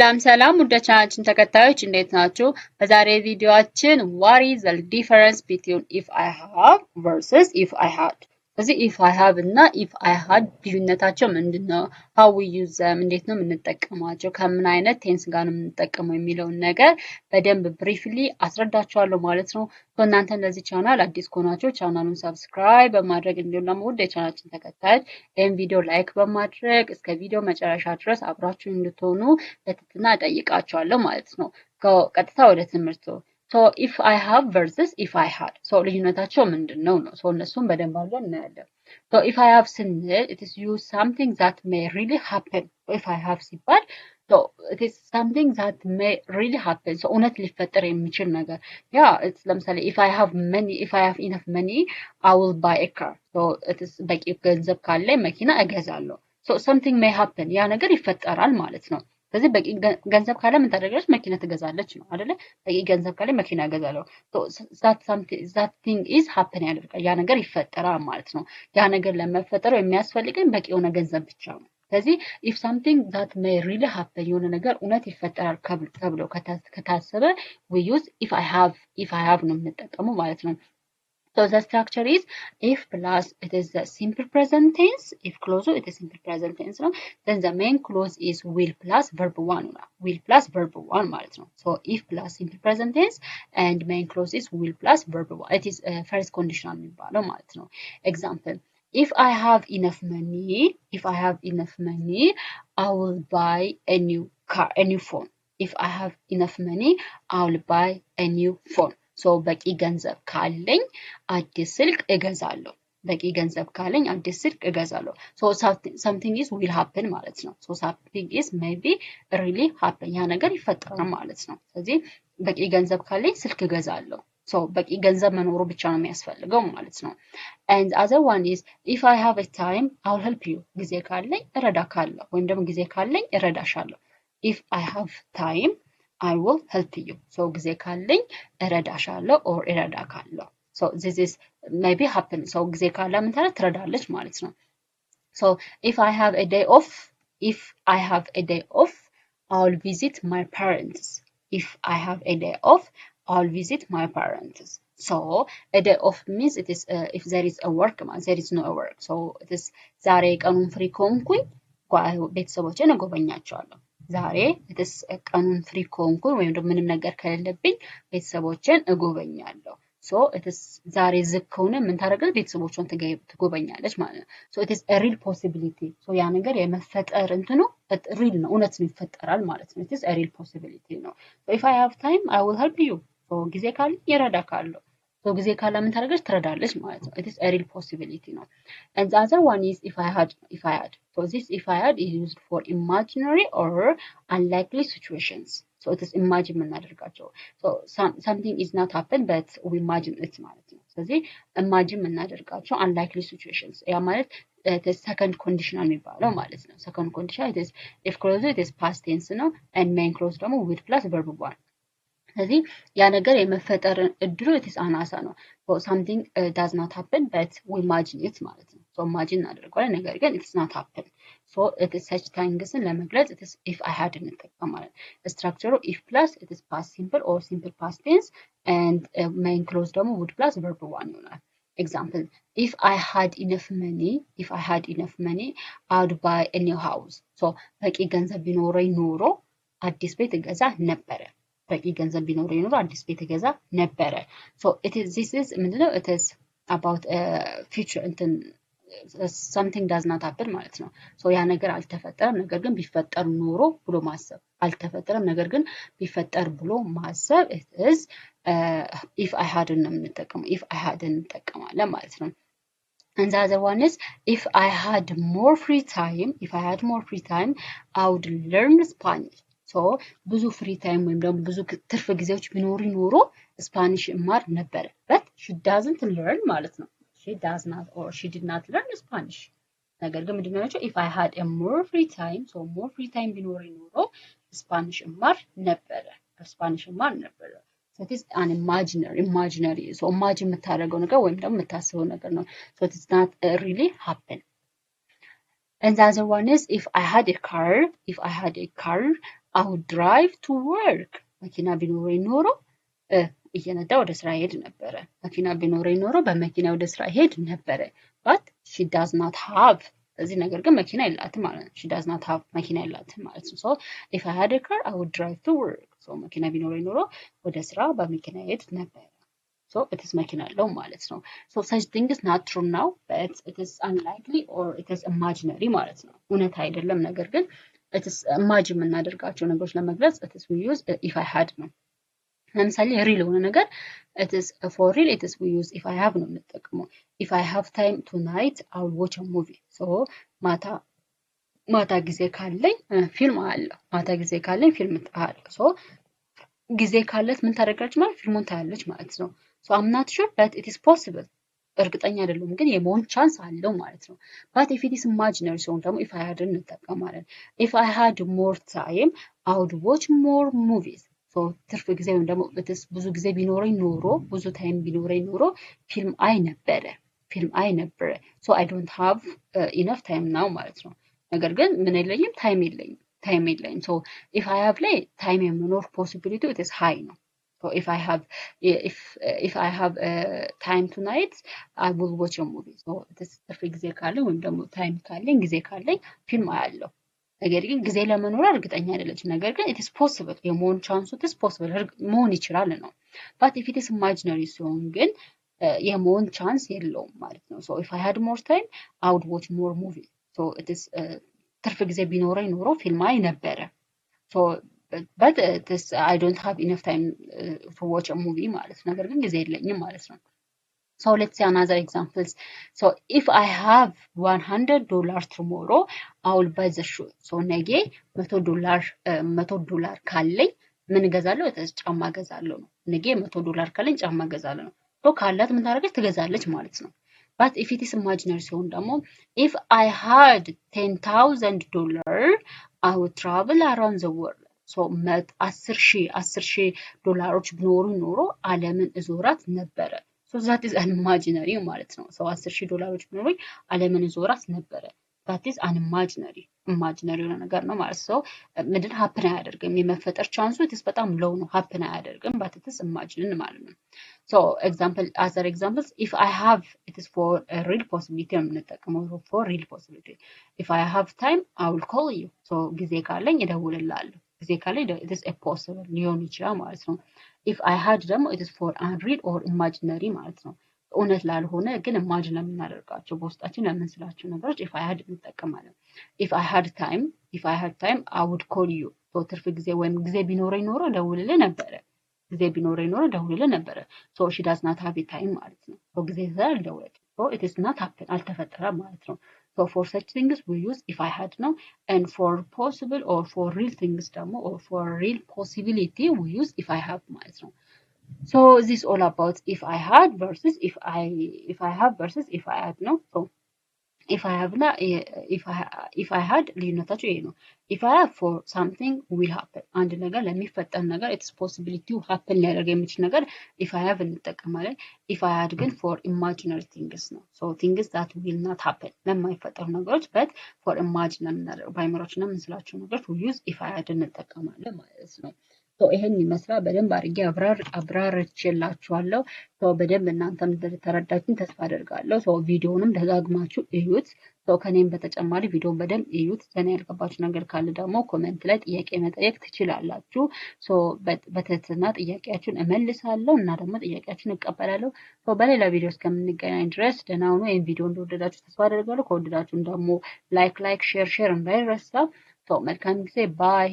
ሰላም ውድ ቻናላችን ተከታዮች እንዴት ናችሁ? በዛሬ ቪዲዮአችን what is the difference between if I have versus if I had ስለዚህ if I have እና if I had ልዩነታቸው ምንድነው? how we use them እንዴት ነው የምንጠቀማቸው? ከምን አይነት ቴንስ ጋር ነው የምንጠቀመው የሚለውን ነገር በደንብ ብሪፍሊ አስረዳችኋለሁ ማለት ነው። እናንተ ለዚህ ቻናል አዲስ ከሆናችሁ ቻናሉን ሰብስክራይብ በማድረግ እንዲሁም ደግሞ ውድ የቻናላችን ተከታዮች ይህን ቪዲዮ ላይክ በማድረግ እስከ ቪዲዮ መጨረሻ ድረስ አብራችሁ እንድትሆኑ በትህትና እጠይቃችኋለሁ ማለት ነው። ቀጥታ ወደ ትምህርቱ So if I have versus if I had. So ልዩነታቸው ምንድነው ነው? So እነሱን በደንብ አድርገን እናያለን። So if I have ስንል it is use something that may really happen. So if I have ሲባል so it is something that may really happen. So እውነት ሊፈጠር የሚችል ነገር ያ ለምሳሌ if I have enough money I will buy a car. So it is በቂ ገንዘብ ካለኝ መኪና እገዛለሁ። So something may happen. ያ ነገር ይፈጠራል ማለት ነው። ስለዚህ በቂ ገንዘብ ካለ ምን ታደርጋለች? መኪና ትገዛለች ነው አይደለ? በቂ ገንዘብ ካለ መኪና እገዛለሁ። that thing is happen ያደርጋል። ያ ነገር ይፈጠራል ማለት ነው። ያ ነገር ለመፈጠሩ የሚያስፈልገን በቂ የሆነ ገንዘብ ብቻ ነው። ስለዚህ if something that may really happen የሆነ ነገር እውነት ይፈጠራል ተብሎ ከታሰበ we use if I have ነው የምንጠቀመው ማለት ነው። So the structure is if plus it is the simple present tense, if clause it is simple present tense no, then the main clause is will plus verb 1 ነው will plus verb 1 ማለት ነው. So if plus simple present tense and main clause is will plus verb 1 it is first conditional የሚባለው ማለት ነው. Example if I have enough money I will buy a new phone. If I have enough money I will buy a new phone. So በቂ ገንዘብ ካለኝ አዲስ ስልክ እገዛለሁ። በቂ ገንዘብ ካለኝ አዲስ ስልክ እገዛለሁ። So something is will happen ማለት ነው። So something is maybe really happen ያ ነገር ይፈጠራል ማለት ነው። ስለዚህ በቂ ገንዘብ ካለኝ ስልክ እገዛለሁ። So በቂ ገንዘብ መኖሩ ብቻ ነው የሚያስፈልገው ማለት ነው። And other one is if I have a time I will help you. ጊዜ ካለኝ እረዳካለሁ ወይም ደግሞ ጊዜ ካለኝ እረዳሻለሁ. If I have time I will help you. So ጊዜ ካለኝ እረዳሻለሁ or እረዳካለሁ. So this is maybe happen. So ጊዜ ካለ ምን ታዲያ ትረዳለች ማለት ነው። So if I have a day off I will visit my parents. If I have a day off I will visit my parents. So a day off means it is if there is a work there is no work. So it is ዛሬ ቀኑን ፍሪ ከሆንኩኝ ቤተሰቦቼን እጎበኛቸዋለሁ። ዛሬ እትስ ቀኑን ፍሪ ከሆንኩኝ ወይም ደግሞ ምንም ነገር ከሌለብኝ ቤተሰቦቼን እጎበኛለሁ። ሶ እትስ ዛሬ ዝግ ከሆነ ምን ታደርጋለች? ቤተሰቦቿን ትጎበኛለች ማለት ነው። ሶ it is a real possibility. ሶ ያ ነገር የመፈጠር እንትኑ ሪል ነው፣ እውነት ነው፣ ይፈጠራል ማለት ነው። it is a real possibility ነው። so if I have time I will help you. ሶ ጊዜ ካለ ይረዳካለሁ። ሶ ጊዜ ካለ ምን ታደርጋለች? ትረዳለች ማለት ነው። it is a real possibility ነው። and the other one is if I had. So this if I had is used for imaginary or unlikely situations. So it is imagine የምናደርጋቸው. So something is not happen but we imagine it ማለት ነው። ስለዚህ imagine የምናደርጋቸው unlikely situations ያ ማለት the second conditional የሚባለው ማለት ነው። second conditional it is if clause it is past tense ነው and main clause ደግሞ with plus verb 1. ስለዚህ ያ ነገር የመፈጠር እድሉ it is አናሳ ነው። So something does not happen but we imagine it ማለት ነው። So imagine እናደርገዋለን ነገር ግን it is not happen. So it is such things ለመግለጽ it is if I had እንጠቀማለን። structure if plus it is past simple or simple past tense and main clause ደግሞ would plus verb 1 ይሆናል። Example if I had enough money I would buy a new house. So በቂ ገንዘብ ቢኖረኝ ኖሮ አዲስ ቤት እገዛ ነበረ። በቂ ገንዘብ ቢኖረኝ ኖሮ አዲስ ቤት እገዛ ነበረ። So this is ምንድነው? it is about future እንትን something does not happen ማለት ነው። so ያ ነገር አልተፈጠረም ነገር ግን ቢፈጠር ኖሮ ብሎ ማሰብ። አልተፈጠረም ነገር ግን ቢፈጠር ብሎ ማሰብ it is if I had ነው የምንጠቀመው። if I had እንጠቀማለን ማለት ነው። and the other one is if I had more free time I would learn Spanish. so ብዙ ፍሪ ታይም ወይም ደግሞ ብዙ ትርፍ ጊዜዎች ቢኖሩ ኖሮ ስፓኒሽ እማር ነበር። but she doesn't learn ማለት ነው። she does not or she did not learn Spanish. ነገር ግን ምንድነው ያለው? if I had a more free time so more free time ቢኖር ኖሮ ስፓኒሽ እማር ነበረ። ስፓኒሽ እማር ነበረ። so it is an imaginary so imagine የምታደርገው ነገር ወይም ደግሞ የምታስበው ነገር ነው። so it is not really happen. And the other one is if I had a car I would drive to work. መኪና ቢኖረኝ ኖሮ እየነዳ ወደ ስራ ሄድ ነበረ። መኪና ቢኖረኝ ኖሮ በመኪና ወደ ስራ ሄድ ነበረ። but she does not have በዚህ ነገር ግን መኪና የላትም ማለት ነው። she does not have መኪና የላትም ማለት ነው። so if I had a car I would drive to work. so መኪና ቢኖረኝ ኖሮ ወደ ስራ በመኪና ሄድ ነበረ። so it is መኪና አለው ማለት ነው። so such thing is not true now but it is unlikely or it is imaginary ማለት ነው። እውነት አይደለም ነገር ግን it is imagine የምናደርጋቸው ነገሮች ለመግለጽ it is we use if I had ነው። ለምሳሌ ሪል የሆነ ነገር it is for real it is we use if I have ነው የምንጠቀመው። if I have time tonight I will watch a movie. so ማታ ጊዜ ካለኝ ፊልም አያለሁ። ማታ ጊዜ ካለኝ ፊልም አያለሁ። so ጊዜ ካለት ምን ታደርጋለች ማለት ፊልሙን ታያለች ማለት ነው። so I'm not sure but it is possible እርግጠኛ አይደለም ግን የመሆን ቻንስ አለው ማለት ነው። but if it is imaginary ሲሆን ደግሞ if I had እንጠቀማለን። if I had more time I would watch more movies. so ትርፍ ጊዜ ወይም ደግሞ ብዙ ጊዜ ቢኖረኝ ኖሮ ብዙ ታይም ቢኖረኝ ኖሮ ፊልም አይ ነበረ so I don't have enough time now ማለት ነው። ነገር ግን ምን የለኝም ታይም የለኝም so if I have ላይ ታይም የመኖር possibility it is high ነው። so if I have time tonight I will watch a movie. so ትርፍ ጊዜ ካለኝ ወይም ደግሞ ታይም ካለኝ ጊዜ ካለኝ ፊልም አያለሁ። ነገር ግን ጊዜ ለመኖር እርግጠኛ አይደለችም። ነገር ግን it is possible የመሆን ቻንሱ it is possible መሆን ይችላል ነው። but if it is imaginary ሲሆን ግን የመሆን ቻንስ የለውም ማለት ነው። so if I had more time I would watch more movies. so it is ትርፍ ጊዜ ቢኖረኝ ኖሮ ፊልም አይ ነበረ። so but I don't have enough time to watch a movie ማለት ነው። ነገር ግን ጊዜ የለኝም ማለት ነው። so let's see another examples. so if I have $100 tomorrow I will buy the shoe. so ነገ $100 ካለኝ ምን እገዛለሁ? ጫማ እገዛለሁ ነው። ነገ $100 ካለኝ ጫማ እገዛለሁ ነው። so ካላት ምን ታደርጋለች? ትገዛለች ማለት ነው። but if it is imaginary ሲሆን ደግሞ if I had $10,000 I would travel around the world. so 10,000 ዶላሮች ቢኖሩ ኖሮ ዓለምን እዞራት ነበረ። so that is an imaginary ማለት ነው። so 10,000 ዶላሮች ቢኖሩኝ ዓለምን እዞራት ነበረ። that is an imaginary የሆነ ነገር ነው ማለት ነው። ምንድን happen አያደርግም የመፈጠር ቻንሱ it is በጣም low ነው happen አያደርግም but it is imagine ማለት ነው። so other examples if I have it is for a real possibility ነው የምንጠቀመው for real possibility. if I have time I will call you. so ጊዜ ካለኝ እደውልልሃለሁ። ጊዜ ካለኝ it is a possible ሊሆን ይችላል ማለት ነው። if I had ደግሞ it is for unreal or imaginary ማለት ነው። እውነት ላልሆነ ግን ኢማጂን ለምናደርጋቸው በውስጣችን ለምንስላቸው ነገሮች if I had እንጠቀማለን። if I had time I would call you. so ትርፍ ጊዜ ወይም ጊዜ ቢኖረኝ ኖሮ እደውልልህ ነበረ። so she does not have time ማለት ነው። so ጊዜ ስላልደወለች so it is not happen አልተፈጠረም ማለት ነው። so for such things we use if I had ነው and for possible or for real things ደግሞ or for real possibility we use if I have ማለት ነው። so this is all about if I had versus if I have versus if I had ነው። so if I have እና if I had ልዩነታቸው ይሄ ነው። if I have for something will happen አንድ ነገር ለሚፈጠር ነገር it's possibility happen ሊያደርግ የሚችል ነገር if I have እንጠቀማለን። if I had ግን for imaginary things ነው። so things that will not happen ለማይፈጠሩ ነገሮች but for imagine ለምናደርገው በአይምሮአችን ለምንስላቸው ነገሮች we use if I had እንጠቀማለን ማለት ነው። so ይሄን ይመስላል በደንብ አድርጌ አብራርቼላችኋለሁ። so በደንብ እናንተም እንደተረዳችሁኝ ተስፋ አደርጋለሁ። so ቪዲዮውንም ደጋግማችሁ እዩት። so ከኔም በተጨማሪ ቪዲዮውን በደንብ እዩት። ዘና ያልገባችሁ ነገር ካለ ደግሞ ኮሜንት ላይ ጥያቄ መጠየቅ ትችላላችሁ። so በትህትና ጥያቄያችሁን እመልሳለሁ እና ደግሞ ጥያቄያችሁን እቀበላለሁ። so በሌላ ቪዲዮ እስከምንገናኝ ድረስ ደህና ሁኑ። ይሄን ቪዲዮ እንደወደዳችሁ ተስፋ አደርጋለሁ። ከወደዳችሁም ደግሞ ላይክ ሼር እንዳይረሳ። so መልካም ጊዜ ባይ